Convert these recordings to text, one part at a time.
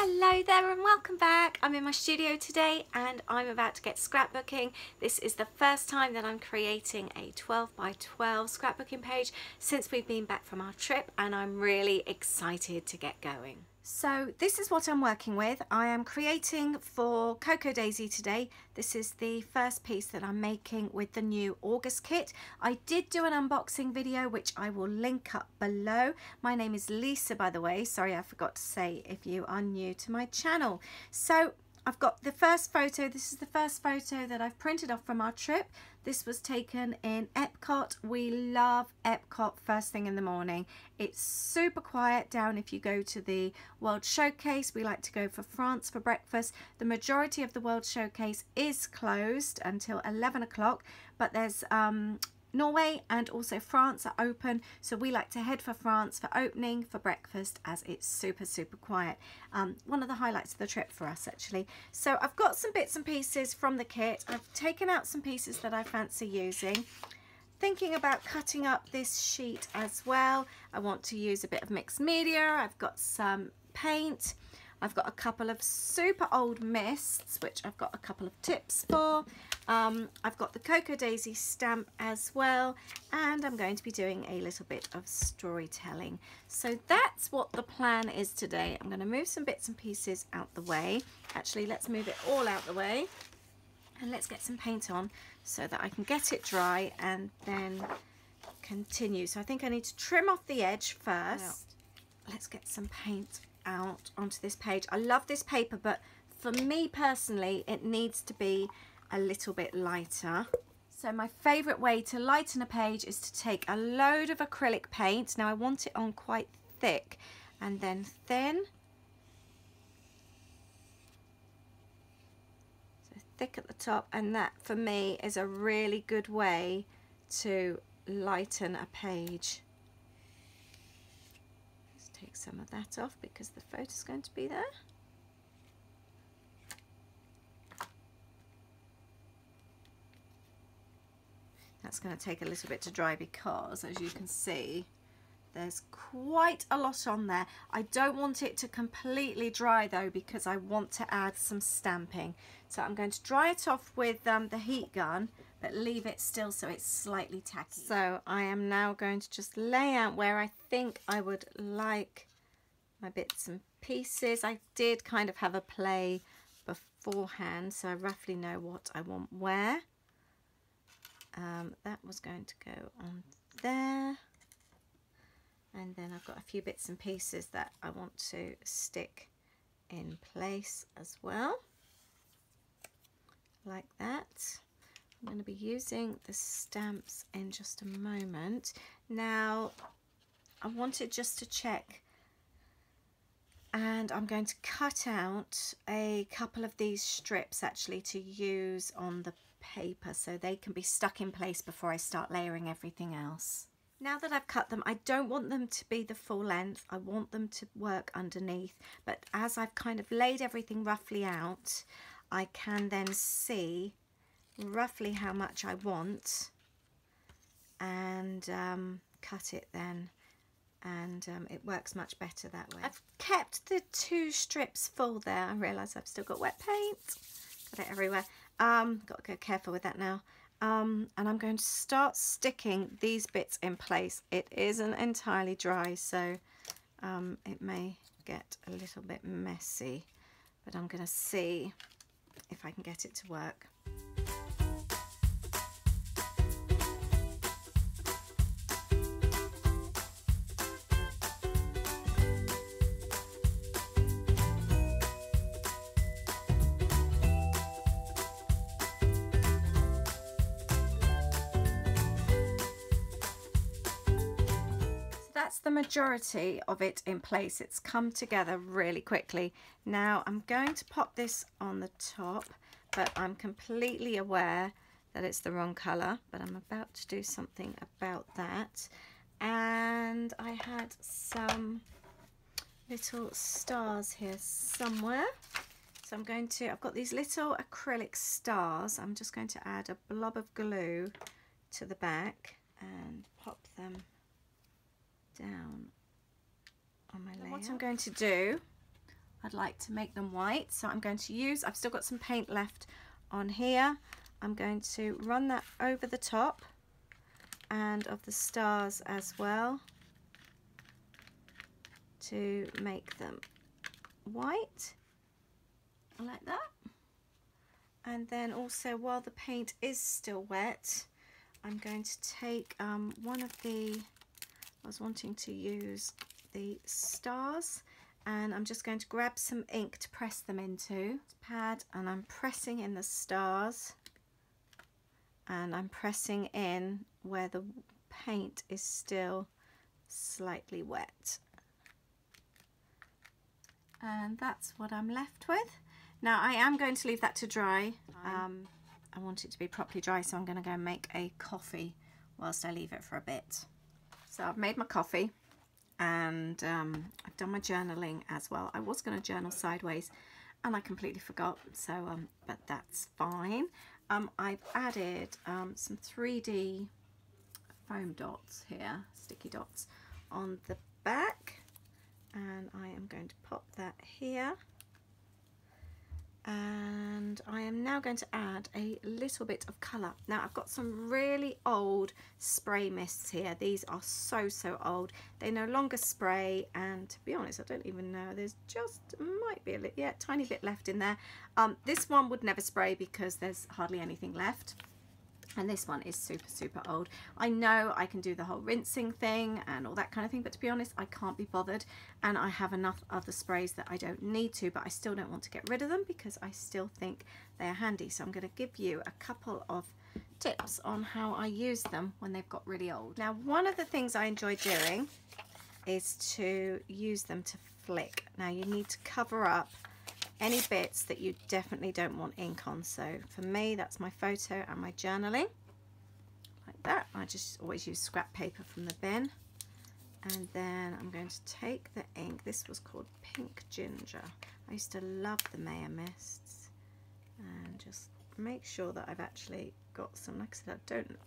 Hello there and welcome back. I'm in my studio today and I'm about to get scrapbooking. This is the first time that I'm creating a 12 by 12 scrapbooking page since we've been back from our trip, and I'm really excited to get going. So this is what I'm working with. I am creating for Cocoa Daisy today. This is the first piece that I'm making with the new August kit. I did do an unboxing video which I will link up below. My name is Lisa, by the way. Sorry, I forgot to say if you are new to my channel. So I've got the first photo. This is the first photo that I've printed off from our trip. This was taken in Epcot. We love Epcot first thing in the morning. It's super quiet down if you go to the World Showcase. We like to go for France for breakfast. The majority of the World Showcase is closed until 11 o'clock, but there's Norway and also France are open, so we like to head for France for opening for breakfast as it's super quiet. One of the highlights of the trip for us actually. So I've got some bits and pieces from the kit. I've taken out some pieces that I fancy using. Thinking about cutting up this sheet as well. I want to use a bit of mixed media. I've got some paint. I've got a couple of super old mists, which I've got a couple of tips for. I've got the Cocoa Daisy stamp as well, and I'm going to be doing a little bit of storytelling. So that's what the plan is today. I'm going to move some bits and pieces out the way. Actually, let's move it all out the way, and let's get some paint on so that I can get it dry and then continue. So I think I need to trim off the edge first. Let's get some paint out onto this page. I love this paper, but for me personally it needs to be a little bit lighter. So my favorite way to lighten a page is to take a load of acrylic paint. Now I want it on quite thick and then thin. So thick at the top, and that for me is a really good way to lighten a page. Take some of that off because the photo's going to be there. That's going to take a little bit to dry because, as you can see, there's quite a lot on there. I don't want it to completely dry though because I want to add some stamping. So I'm going to dry it off with the heat gun, but leave it still so it's slightly tacky. So I am now going to just lay out where I think I would like my bits and pieces. I did kind of have a play beforehand, so I roughly know what I want where. That was going to go on there. And then I've got a few bits and pieces that I want to stick in place as well. Like that. I'm going to be using the stamps in just a moment. Now, I wanted just to check, and I'm going to cut out a couple of these strips actually to use on the paper so they can be stuck in place before I start layering everything else. Now that I've cut them, I don't want them to be the full length. I want them to work underneath, but as I've kind of laid everything roughly out, I can then see roughly how much I want and cut it then, and it works much better that way. I've kept the two strips full there. I realise I've still got wet paint, got it everywhere. Got to go careful with that now. And I'm going to start sticking these bits in place. It isn't entirely dry, so it may get a little bit messy, but I'm going to see if I can get it to work. That's the majority of it in place. It's come together really quickly. Now I'm going to pop this on the top, but I'm completely aware that it's the wrong colour, but I'm about to do something about that. And I had some little stars here somewhere. So I've got these little acrylic stars. I'm just going to add a blob of glue to the back and pop them down on my layer. What I'm going to do, I'd like to make them white. So I'm going to use, I've still got some paint left on here. I'm going to run that over the top and of the stars as well to make them white, like that. And then also, while the paint is still wet, I'm going to take one of the, I was wanting to use the stars, and I'm just going to grab some ink to press them into pad, and I'm pressing in the stars, and I'm pressing in where the paint is still slightly wet. And that's what I'm left with. Now I am going to leave that to dry. I want it to be properly dry, so I'm going to go and make a coffee whilst I leave it for a bit. So I've made my coffee, and I've done my journaling as well. I was going to journal sideways and I completely forgot, so but that's fine. I've added some 3D foam dots here, sticky dots on the back, and I am going to pop that here. And I am now going to add a little bit of colour. Now I've got some really old spray mists here. These are so old. They no longer spray, and to be honest, I don't even know. There's just might be a tiny bit left in there. This one would never spray because there's hardly anything left. And this one is super old. I know I can do the whole rinsing thing and all that kind of thing, but to be honest, I can't be bothered, and I have enough other sprays that I don't need to, but I still don't want to get rid of them because I still think they are handy. So I'm going to give you a couple of tips on how I use them when they've got really old. Now, one of the things I enjoy doing is to use them to flick. Now you need to cover up any bits that you definitely don't want ink on. So for me, that's my photo and my journaling, like that. I just always use scrap paper from the bin, and then I'm going to take the ink. This was called Pink Ginger. I used to love the Maya mists, and just make sure that I've actually got some. Like I said, I don't,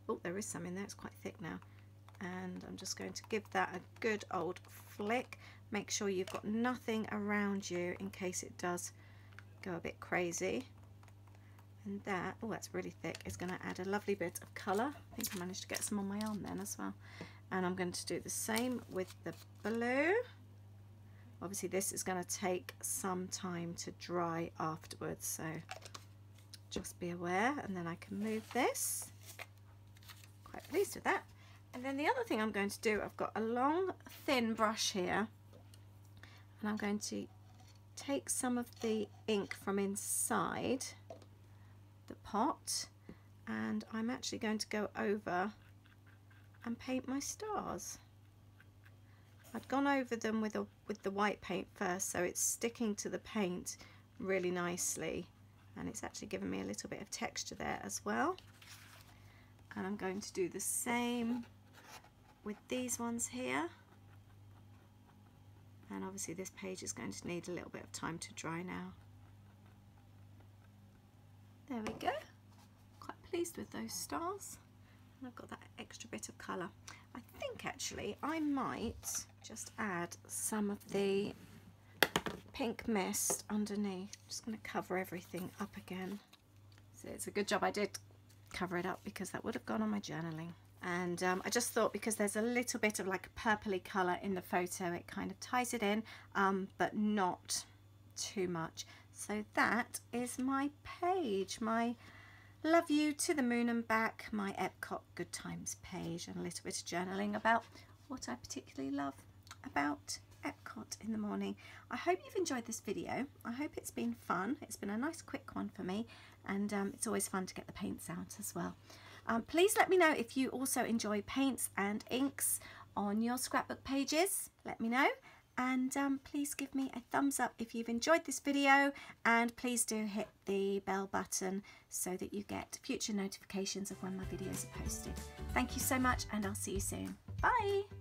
oh, there is some in there. It's quite thick now, and I'm just going to give that a good old flick. Make sure you've got nothing around you in case it does go a bit crazy. And that, oh, that's really thick, is going to add a lovely bit of colour. I think I managed to get some on my arm then as well. And I'm going to do the same with the blue. Obviously this is going to take some time to dry afterwards, so just be aware. And then I can move this. Quite pleased with that. And then the other thing I'm going to do, I've got a long thin brush here, and I'm going to take some of the ink from inside the pot, and I'm actually going to go over and paint my stars. I'd gone over them with the white paint first, so it's sticking to the paint really nicely, and it's actually given me a little bit of texture there as well. And I'm going to do the same with these ones here. And obviously this page is going to need a little bit of time to dry now. There we go. Quite pleased with those stars. And I've got that extra bit of colour. I think actually I might just add some of the pink mist underneath. I'm just going to cover everything up again. So it's a good job I did cover it up, because that would have gone on my journaling. And I just thought, because there's a little bit of like a purpley colour in the photo, it kind of ties it in, but not too much. So that is my page, my Love You to the Moon and Back, my Epcot Good Times page, and a little bit of journaling about what I particularly love about Epcot in the morning. I hope you've enjoyed this video. I hope it's been fun. It's been a nice quick one for me, and it's always fun to get the paints out as well. Please let me know if you also enjoy paints and inks on your scrapbook pages. Let me know, and please give me a thumbs up if you've enjoyed this video, and please do hit the bell button so that you get future notifications of when my videos are posted. Thank you so much, and I'll see you soon. Bye!